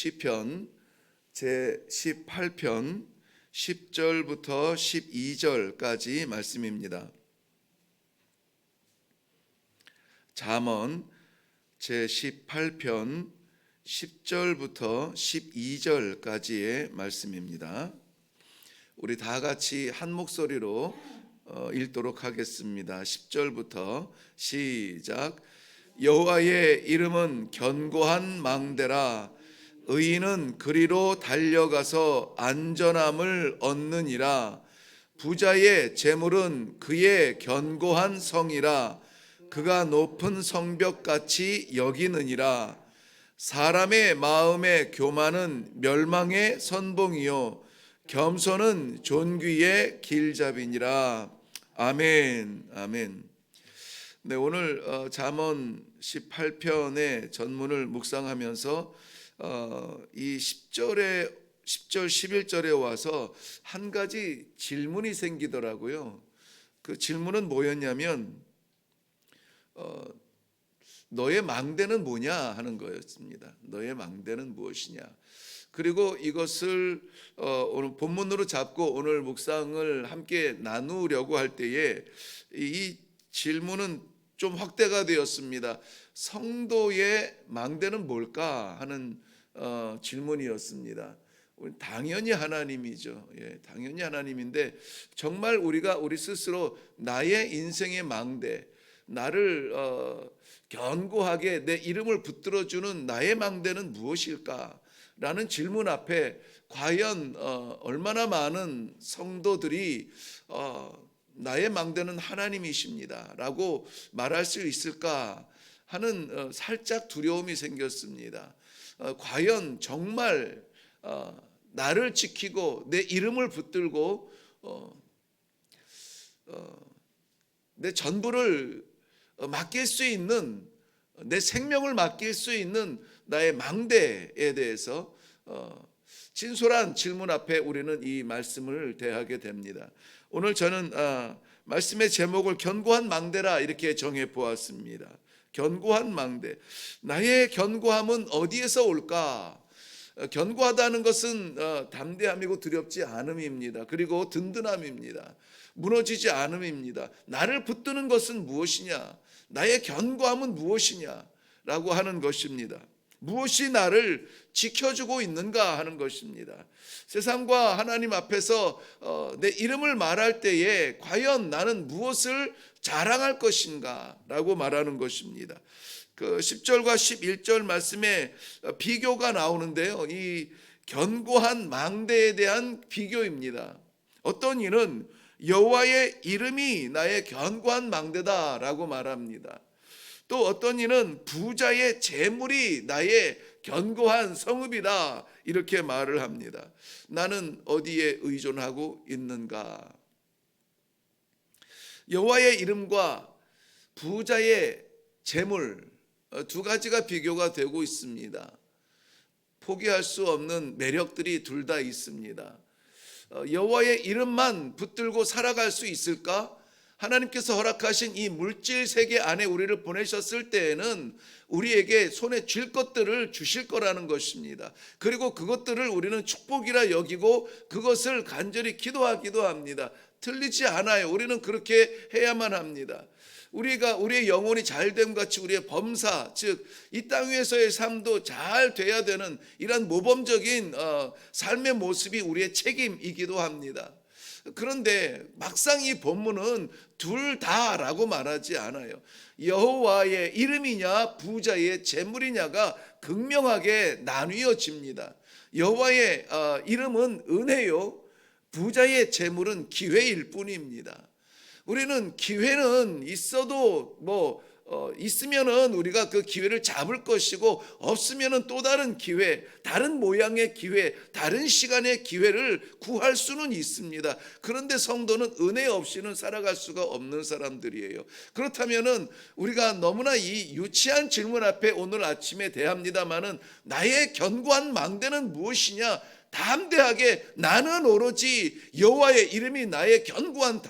시편 제18편 10절부터 12절까지 말씀입니다. 잠언 제18편 10절부터 12절까지의 말씀입니다. 우리 다 같이 한 목소리로 읽도록 하겠습니다. 10절부터 시작. 여호와의 이름은 견고한 망대라. 의인은 그리로 달려가서 안전함을 얻느니라. 부자의 재물은 그의 견고한 성이라. 그가 높은 성벽같이 여기느니라. 사람의 마음의 교만은 멸망의 선봉이요 겸손은 존귀의 길잡이니라. 아멘. 아멘. 네, 오늘 잠언 18편의 전문을 묵상하면서 이 10절 11절에 와서 한 가지 질문이 생기더라고요. 그 질문은 뭐였냐면 너의 망대는 뭐냐 하는 거였습니다. 너의 망대는 무엇이냐. 그리고 이것을 오늘 본문으로 잡고 오늘 묵상을 함께 나누려고 할 때에 이 질문은 좀 확대가 되었습니다. 성도의 망대는 뭘까 하는 질문이었습니다. 당연히 하나님이죠. 예, 당연히 하나님인데 정말 우리가 우리 스스로 나의 인생의 망대, 나를 견고하게 내 이름을 붙들어주는 나의 망대는 무엇일까? 라는 질문 앞에 과연 얼마나 많은 성도들이 나의 망대는 하나님이십니다 라고 말할 수 있을까 하는 살짝 두려움이 생겼습니다. 과연 정말 나를 지키고 내 이름을 붙들고 내 전부를 맡길 수 있는, 내 생명을 맡길 수 있는 나의 망대에 대해서 진솔한 질문 앞에 우리는 이 말씀을 대하게 됩니다. 오늘 저는 말씀의 제목을 견고한 망대라 이렇게 정해 보았습니다. 견고한 망대. 나의 견고함은 어디에서 올까? 견고하다는 것은 담대함이고 두렵지 않음입니다. 그리고 든든함입니다. 무너지지 않음입니다. 나를 붙드는 것은 무엇이냐? 나의 견고함은 무엇이냐? 라고 하는 것입니다. 무엇이 나를 지켜주고 있는가 하는 것입니다. 세상과 하나님 앞에서 내 이름을 말할 때에 과연 나는 무엇을 자랑할 것인가 라고 말하는 것입니다. 그 10절과 11절 말씀에 비교가 나오는데요. 이 견고한 망대에 대한 비교입니다. 어떤 이는 여호와의 이름이 나의 견고한 망대다라고 말합니다. 또 어떤 이는 부자의 재물이 나의 견고한 성읍이다 이렇게 말을 합니다. 나는 어디에 의존하고 있는가? 여호와의 이름과 부자의 재물 두 가지가 비교가 되고 있습니다. 포기할 수 없는 매력들이 둘 다 있습니다. 여호와의 이름만 붙들고 살아갈 수 있을까? 하나님께서 허락하신 이 물질 세계 안에 우리를 보내셨을 때에는 우리에게 손에 쥘 것들을 주실 거라는 것입니다. 그리고 그것들을 우리는 축복이라 여기고 그것을 간절히 기도하기도 합니다. 틀리지 않아요. 우리는 그렇게 해야만 합니다. 우리의 영혼이 잘됨 같이 우리의 범사, 즉 이 땅 위에서의 삶도 잘 돼야 되는 이런 모범적인 삶의 모습이 우리의 책임이기도 합니다. 그런데 막상 이 본문은 둘 다라고 말하지 않아요. 여호와의 이름이냐 부자의 재물이냐가 극명하게 나뉘어집니다. 여호와의 이름은 은혜요, 부자의 재물은 기회일 뿐입니다. 우리는 기회는 있어도 있으면은 우리가 그 기회를 잡을 것이고 없으면은 또 다른 기회, 다른 모양의 기회, 다른 시간의 기회를 구할 수는 있습니다. 그런데 성도는 은혜 없이는 살아갈 수가 없는 사람들이에요. 그렇다면은 우리가 너무나 이 유치한 질문 앞에 오늘 아침에 대합니다마는 나의 견고한 망대는 무엇이냐? 담대하게 나는 오로지 여호와의 이름이 나의 견고한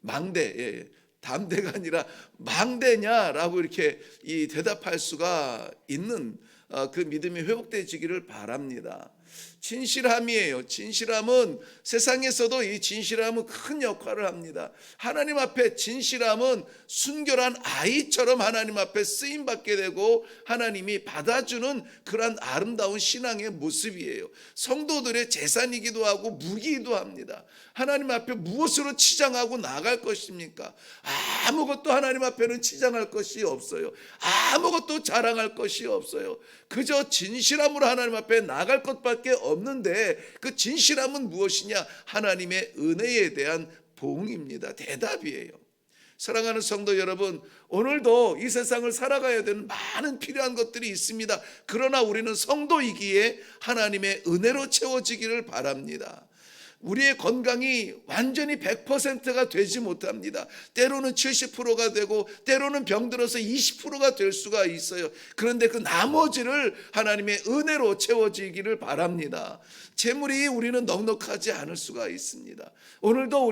망대, 담대가 아니라 망대냐라고 이렇게 이 대답할 수가 있는 그 믿음이 회복되지기를 바랍니다. 진실함이에요. 진실함은 세상에서도 이 진실함은 큰 역할을 합니다. 하나님 앞에 진실함은 순결한 아이처럼 하나님 앞에 쓰임 받게 되고 하나님이 받아주는 그런 아름다운 신앙의 모습이에요. 성도들의 재산이기도 하고 무기이기도 합니다. 하나님 앞에 무엇으로 치장하고 나갈 것입니까? 아무것도 하나님 앞에는 치장할 것이 없어요. 아무것도 자랑할 것이 없어요. 그저 진실함으로 하나님 앞에 나갈 것밖에 없는데 그 진실함은 무엇이냐? 하나님의 은혜에 대한 보응입니다. 대답이에요. 사랑하는 성도 여러분, 오늘도 이 세상을 살아가야 되는 많은 필요한 것들이 있습니다. 그러나 우리는 성도이기에 하나님의 은혜로 채워지기를 바랍니다. 우리의 건강이 완전히 100%가 되지 못합니다. 때로는 70%가 되고 때로는 병들어서 20%가 될 수가 있어요. 그런데 그 나머지를 하나님의 은혜로 채워지기를 바랍니다. 재물이 우리는 넉넉하지 않을 수가 있습니다. 오늘도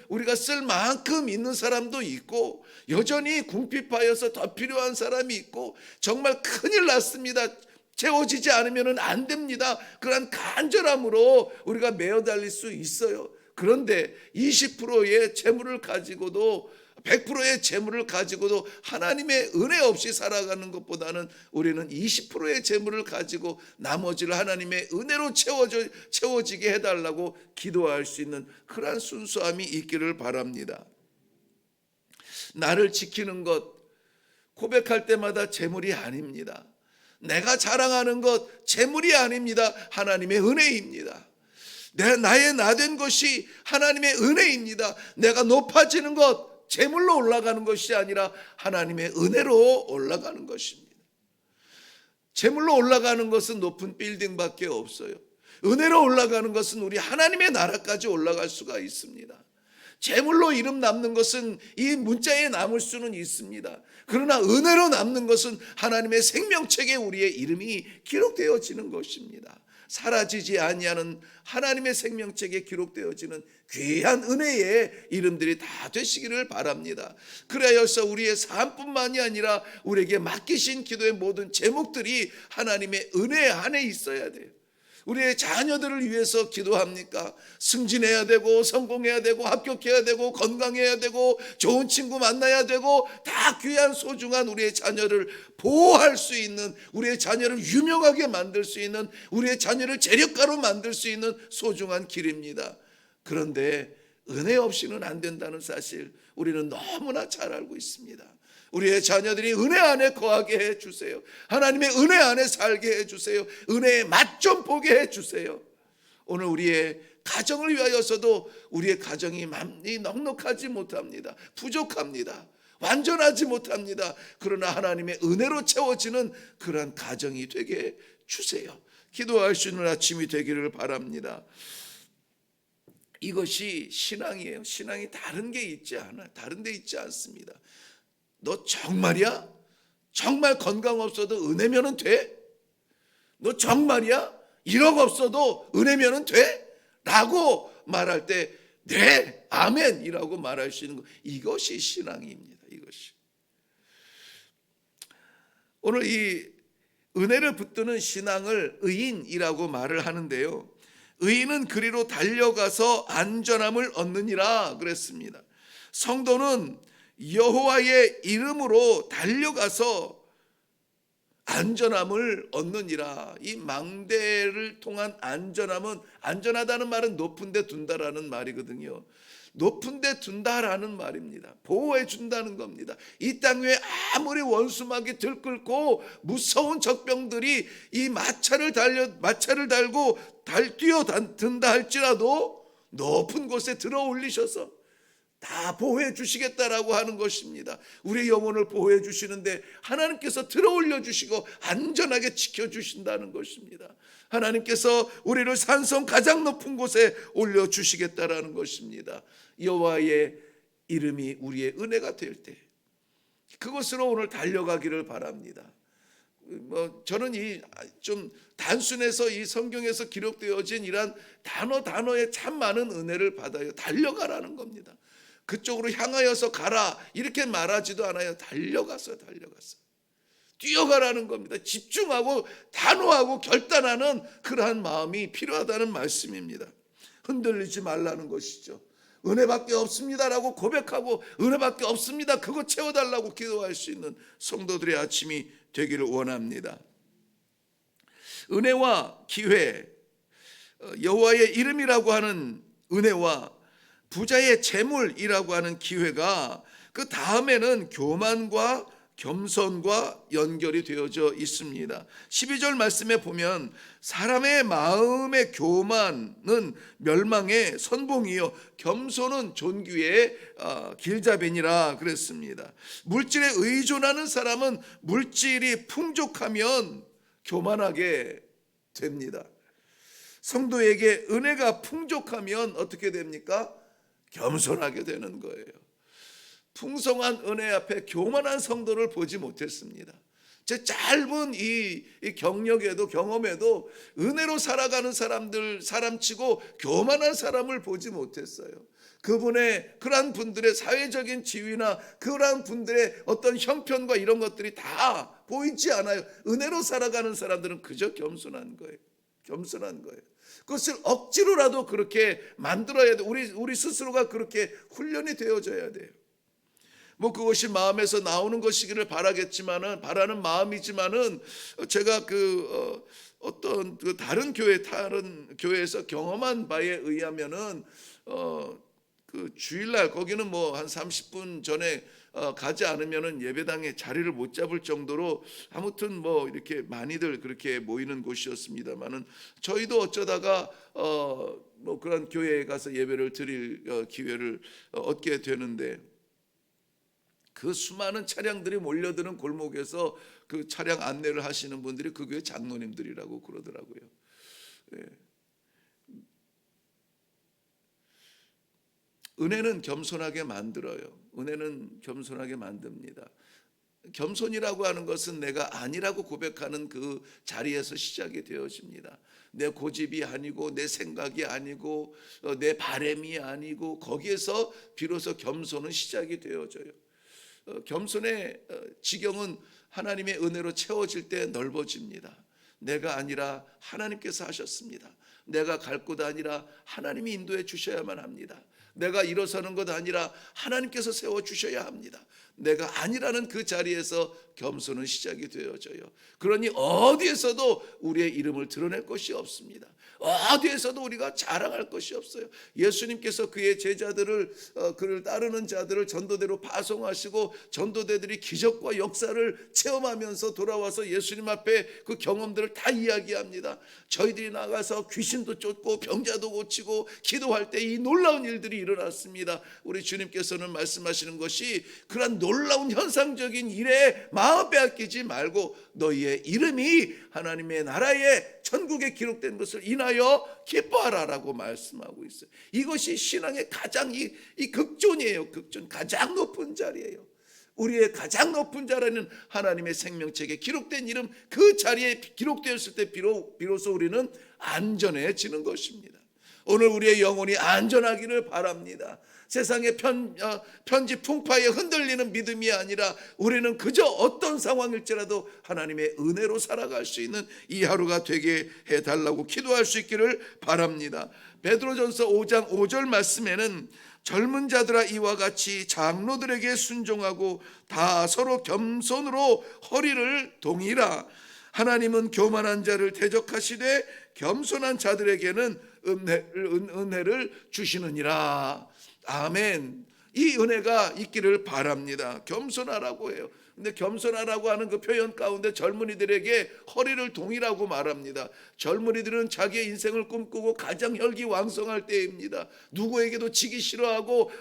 우리가 쓸 만큼 있는 사람도 있고 여전히 궁핍하여서 더 필요한 사람이 있고 정말 큰일 났습니다. 채워지지 않으면 안 됩니다. 그런 간절함으로 우리가 매어 달릴 수 있어요. 그런데 20%의 재물을 가지고도 100%의 재물을 가지고도 하나님의 은혜 없이 살아가는 것보다는 우리는 20%의 재물을 가지고 나머지를 하나님의 은혜로 채워지게 해달라고 기도할 수 있는 그러한 순수함이 있기를 바랍니다. 나를 지키는 것 고백할 때마다 재물이 아닙니다. 내가 자랑하는 것 재물이 아닙니다. 하나님의 은혜입니다. 나의 나된 것이 하나님의 은혜입니다. 내가 높아지는 것 재물로 올라가는 것이 아니라 하나님의 은혜로 올라가는 것입니다. 재물로 올라가는 것은 높은 빌딩밖에 없어요. 은혜로 올라가는 것은 우리 하나님의 나라까지 올라갈 수가 있습니다. 재물로 이름 남는 것은 이 문자에 남을 수는 있습니다. 그러나 은혜로 남는 것은 하나님의 생명책에 우리의 이름이 기록되어지는 것입니다. 사라지지 아니하는 하나님의 생명책에 기록되어지는 귀한 은혜의 이름들이 다 되시기를 바랍니다. 그래서 우리의 삶뿐만이 아니라 우리에게 맡기신 기도의 모든 제목들이 하나님의 은혜 안에 있어야 돼요. 우리의 자녀들을 위해서 기도합니까? 승진해야 되고 성공해야 되고 합격해야 되고 건강해야 되고 좋은 친구 만나야 되고 다 귀한 소중한 우리의 자녀를 보호할 수 있는, 우리의 자녀를 유명하게 만들 수 있는, 우리의 자녀를 재력가로 만들 수 있는 소중한 길입니다. 그런데 은혜 없이는 안 된다는 사실 우리는 너무나 잘 알고 있습니다. 우리의 자녀들이 은혜 안에 거하게 해주세요. 하나님의 은혜 안에 살게 해주세요. 은혜의 맛 좀 보게 해주세요. 오늘 우리의 가정을 위하여서도 우리의 가정이 많이 넉넉하지 못합니다. 부족합니다. 완전하지 못합니다. 그러나 하나님의 은혜로 채워지는 그러한 가정이 되게 해주세요. 기도할 수 있는 아침이 되기를 바랍니다. 이것이 신앙이에요. 신앙이 다른 게 있지 않아요. 다른 데 있지 않습니다. 너 정말이야? 정말 건강 없어도 은혜면은 돼? 너 정말이야? 1억 없어도 은혜면은 돼? 라고 말할 때 네, 아멘이라고 말할 수 있는 것, 이것이 신앙입니다. 이것이. 오늘 이 은혜를 붙드는 신앙을 의인이라고 말을 하는데요, 의인은 그리로 달려가서 안전함을 얻느니라 그랬습니다. 성도는 여호와의 이름으로 달려가서 안전함을 얻느니라. 이 망대를 통한 안전함은, 안전하다는 말은 높은 데 둔다라는 말이거든요. 높은 데 둔다라는 말입니다. 보호해 준다는 겁니다. 이 땅 위에 아무리 원수막이 들끓고 무서운 적병들이 이 마차를 달고 뛰어든다 할지라도 높은 곳에 들어 올리셔서 다 보호해 주시겠다라고 하는 것입니다. 우리의 영혼을 보호해 주시는데 하나님께서 들어 올려 주시고 안전하게 지켜 주신다는 것입니다. 하나님께서 우리를 산성 가장 높은 곳에 올려 주시겠다라는 것입니다. 여호와의 이름이 우리의 은혜가 될 때 그것으로 오늘 달려가기를 바랍니다. 저는 이 좀 단순해서 이 성경에서 기록되어진 이러한 단어에 참 많은 은혜를 받아요. 달려가라는 겁니다. 그쪽으로 향하여서 가라 이렇게 말하지도 않아요. 달려갔어요. 뛰어가라는 겁니다. 집중하고 단호하고 결단하는 그러한 마음이 필요하다는 말씀입니다. 흔들리지 말라는 것이죠. 은혜밖에 없습니다라고 고백하고 은혜밖에 없습니다, 그거 채워달라고 기도할 수 있는 성도들의 아침이 되기를 원합니다. 은혜와 기회, 여호와의 이름이라고 하는 은혜와 부자의 재물이라고 하는 기회가 그 다음에는 교만과 겸손과 연결이 되어져 있습니다. 12절 말씀에 보면 사람의 마음의 교만은 멸망의 선봉이요 겸손은 존귀의 길잡이니라 그랬습니다. 물질에 의존하는 사람은 물질이 풍족하면 교만하게 됩니다. 성도에게 은혜가 풍족하면 어떻게 됩니까? 겸손하게 되는 거예요. 풍성한 은혜 앞에 교만한 성도를 보지 못했습니다. 제 짧은 이 경력에도 경험에도 은혜로 살아가는 사람치고 교만한 사람을 보지 못했어요. 그분의 그러한 분들의 사회적인 지위나 그러한 분들의 어떤 형편과 이런 것들이 다 보이지 않아요. 은혜로 살아가는 사람들은 그저 겸손한 거예요. 그것을 억지로라도 그렇게 만들어야 돼요. 우리 스스로가 그렇게 훈련이 되어져야 돼요. 그것이 마음에서 나오는 것이기를 바라는 마음이지만은 제가 어떤 다른 교회에서 경험한 바에 의하면은 주일날 거기는 한 30분 전에 가지 않으면은 예배당에 자리를 못 잡을 정도로 아무튼 이렇게 많이들 그렇게 모이는 곳이었습니다만은 저희도 어쩌다가 그런 교회에 가서 예배를 드릴 기회를 얻게 되는데 그 수많은 차량들이 몰려드는 골목에서 그 차량 안내를 하시는 분들이 그 교회 장로님들이라고 그러더라고요. 네. 은혜는 겸손하게 만들어요. 은혜는 겸손하게 만듭니다. 겸손이라고 하는 것은 내가 아니라고 고백하는 그 자리에서 시작이 되어집니다. 내 고집이 아니고 내 생각이 아니고 내 바람이 아니고 거기에서 비로소 겸손은 시작이 되어져요. 겸손의 지경은 하나님의 은혜로 채워질 때 넓어집니다. 내가 아니라 하나님께서 하셨습니다. 내가 갈 곳 아니라 하나님이 인도해 주셔야만 합니다. 내가 일어서는 것 아니라 하나님께서 세워주셔야 합니다. 내가 아니라는 그 자리에서 겸손은 시작이 되어져요. 그러니 어디에서도 우리의 이름을 드러낼 것이 없습니다. 어디에서도 우리가 자랑할 것이 없어요. 예수님께서 그의 제자들을 그를 따르는 자들을 전도대로 파송하시고 전도대들이 기적과 역사를 체험하면서 돌아와서 예수님 앞에 그 경험들을 다 이야기합니다. 저희들이 나가서 귀신도 쫓고 병자도 고치고 기도할 때 이 놀라운 일들이 일어났습니다. 우리 주님께서는 말씀하시는 것이 그런 놀라운 현상적인 일에 마음 빼앗기지 말고 너희의 이름이 하나님의 나라에 천국에 기록된 것을 인하여 기뻐하라라고 말씀하고 있어요. 이것이 신앙의 가장 이 극존이에요. 극존, 가장 높은 자리예요. 우리의 가장 높은 자리는 하나님의 생명책에 기록된 이름, 그 자리에 기록되었을 때 비로소 우리는 안전해지는 것입니다. 오늘 우리의 영혼이 안전하기를 바랍니다. 세상의 편지 풍파에 흔들리는 믿음이 아니라 우리는 그저 어떤 상황일지라도 하나님의 은혜로 살아갈 수 있는 이 하루가 되게 해달라고 기도할 수 있기를 바랍니다. 베드로전서 5장 5절 말씀에는 젊은 자들아 이와 같이 장로들에게 순종하고 다 서로 겸손으로 허리를 동이라. 하나님은 교만한 자를 대적하시되 겸손한 자들에게는 은혜를 주시느니라. 아멘. 이 은혜가 있기를 바랍니다. 겸손하라고 해요. 근데 겸손하라고 하는 그 표현 가운데 젊은이들에게 허리를 동이라고 말합니다. 젊은이들은 자기의 인생을 꿈꾸고 가장 혈기왕성할 때입니다. 누구에게도 지기 싫어하고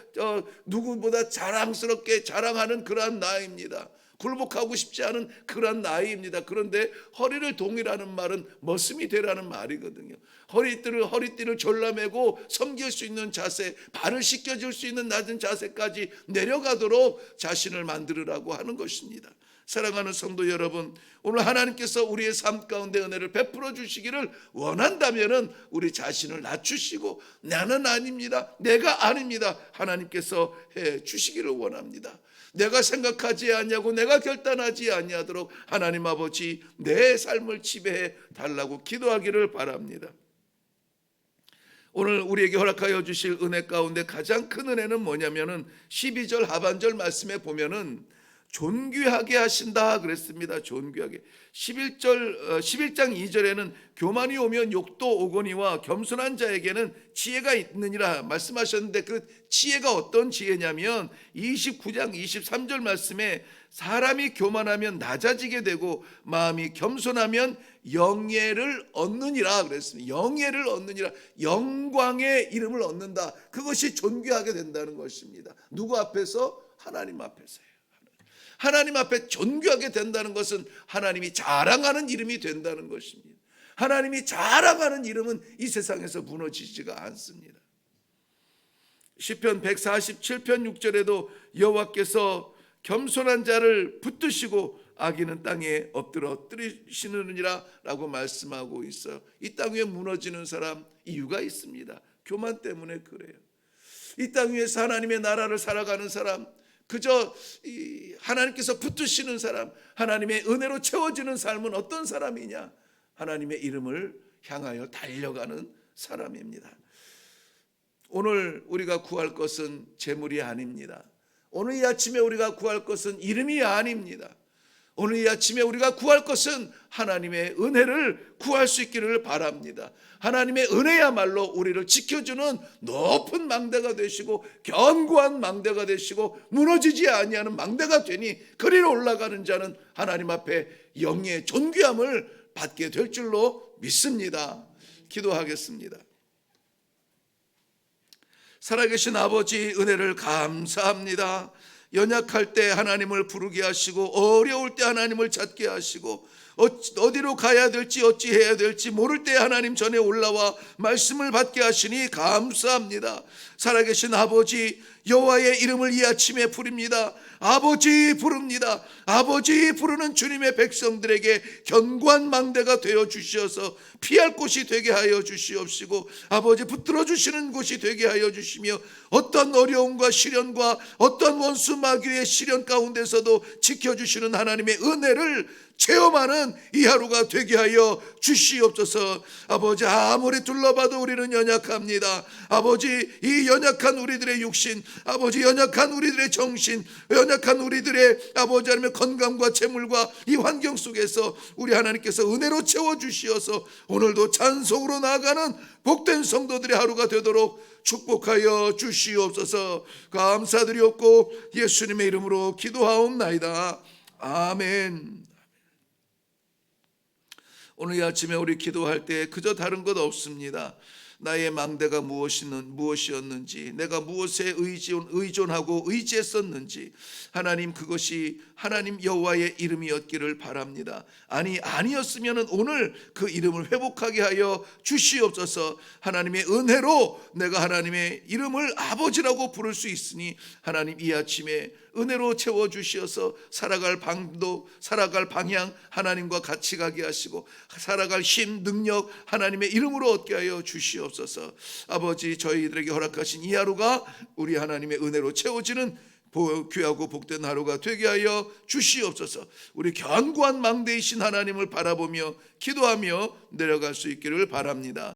누구보다 자랑스럽게 자랑하는 그러한 나이입니다. 굴복하고 싶지 않은 그런 나이입니다. 그런데 허리를 동이라는 말은 머슴이 되라는 말이거든요. 허리띠를 졸라매고 섬길 수 있는 자세, 발을 씻겨줄 수 있는 낮은 자세까지 내려가도록 자신을 만들으라고 하는 것입니다. 사랑하는 성도 여러분, 오늘 하나님께서 우리의 삶 가운데 은혜를 베풀어 주시기를 원한다면 우리 자신을 낮추시고 나는 아닙니다, 내가 아닙니다, 하나님께서 해 주시기를 원합니다. 내가 생각하지 아니하고 내가 결단하지 아니하도록 하나님 아버지 내 삶을 지배해 달라고 기도하기를 바랍니다. 오늘 우리에게 허락하여 주실 은혜 가운데 가장 큰 은혜는 뭐냐면은 12절 하반절 말씀에 보면은 존귀하게 하신다 그랬습니다. 존귀하게. 11장 2절에는 교만이 오면 욕도 오거니와 겸손한 자에게는 지혜가 있느니라 말씀하셨는데 그 지혜가 어떤 지혜냐면 29장 23절 말씀에 사람이 교만하면 낮아지게 되고 마음이 겸손하면 영예를 얻느니라 그랬습니다. 영예를 얻느니라, 영광의 이름을 얻는다. 그것이 존귀하게 된다는 것입니다. 누구 앞에서? 하나님 앞에서요. 하나님 앞에 존귀하게 된다는 것은 하나님이 자랑하는 이름이 된다는 것입니다. 하나님이 자랑하는 이름은 이 세상에서 무너지지가 않습니다. 시편 147편 6절에도 여호와께서 겸손한 자를 붙드시고 악인은 땅에 엎드러뜨리시느니라 라고 말씀하고 있어요. 이 땅 위에 무너지는 사람 이유가 있습니다. 교만 때문에 그래요. 이 땅 위에서 하나님의 나라를 살아가는 사람, 그저 하나님께서 붙드시는 사람, 하나님의 은혜로 채워지는 삶은 어떤 사람이냐? 하나님의 이름을 향하여 달려가는 사람입니다. 오늘 우리가 구할 것은 재물이 아닙니다. 오늘 이 아침에 우리가 구할 것은 이름이 아닙니다. 오늘 이 아침에 우리가 구할 것은 하나님의 은혜를 구할 수 있기를 바랍니다. 하나님의 은혜야말로 우리를 지켜주는 높은 망대가 되시고 견고한 망대가 되시고 무너지지 아니하는 망대가 되니 그리로 올라가는 자는 하나님 앞에 영예의 존귀함을 받게 될 줄로 믿습니다. 기도하겠습니다. 살아계신 아버지, 은혜를 감사합니다. 연약할 때 하나님을 부르게 하시고 어려울 때 하나님을 찾게 하시고 어디로 가야 될지 어찌해야 될지 모를 때 하나님 전에 올라와 말씀을 받게 하시니 감사합니다. 살아계신 아버지, 여호와의 이름을 이 아침에 부릅니다. 아버지 부릅니다. 아버지 부르는 주님의 백성들에게 견고한 망대가 되어 주시어서 피할 곳이 되게 하여 주시옵시고 아버지 붙들어 주시는 곳이 되게 하여 주시며 어떤 어려움과 시련과 어떤 원수 마귀의 시련 가운데서도 지켜주시는 하나님의 은혜를 체험하는 이 하루가 되게 하여 주시옵소서. 아버지, 아무리 둘러봐도 우리는 연약합니다. 아버지, 이 연약한 우리들의 육신, 아버지 연약한 우리들의 정신, 연약한 우리들의 아버지 하나님의 건강과 재물과 이 환경 속에서 우리 하나님께서 은혜로 채워주시어서 오늘도 찬송으로 나아가는 복된 성도들의 하루가 되도록 축복하여 주시옵소서. 감사드리옵고 예수님의 이름으로 기도하옵나이다. 아멘. 오늘 이 아침에 우리 기도할 때 그저 다른 것 없습니다. 나의 망대가 무엇이었는지, 내가 무엇에 의존하고 의지했었는지, 하나님 그것이 하나님 여호와의 이름이었기를 바랍니다. 아니었으면 오늘 그 이름을 회복하게 하여 주시옵소서. 하나님의 은혜로 내가 하나님의 이름을 아버지라고 부를 수 있으니 하나님 이 아침에 은혜로 채워주시어서 살아갈 방향 하나님과 같이 가게 하시고 살아갈 힘, 능력 하나님의 이름으로 얻게 하여 주시옵소서. 아버지, 저희들에게 허락하신 이 하루가 우리 하나님의 은혜로 채워지는 귀하고 복된 하루가 되게 하여 주시옵소서. 우리 견고한 망대이신 하나님을 바라보며 기도하며 내려갈 수 있기를 바랍니다.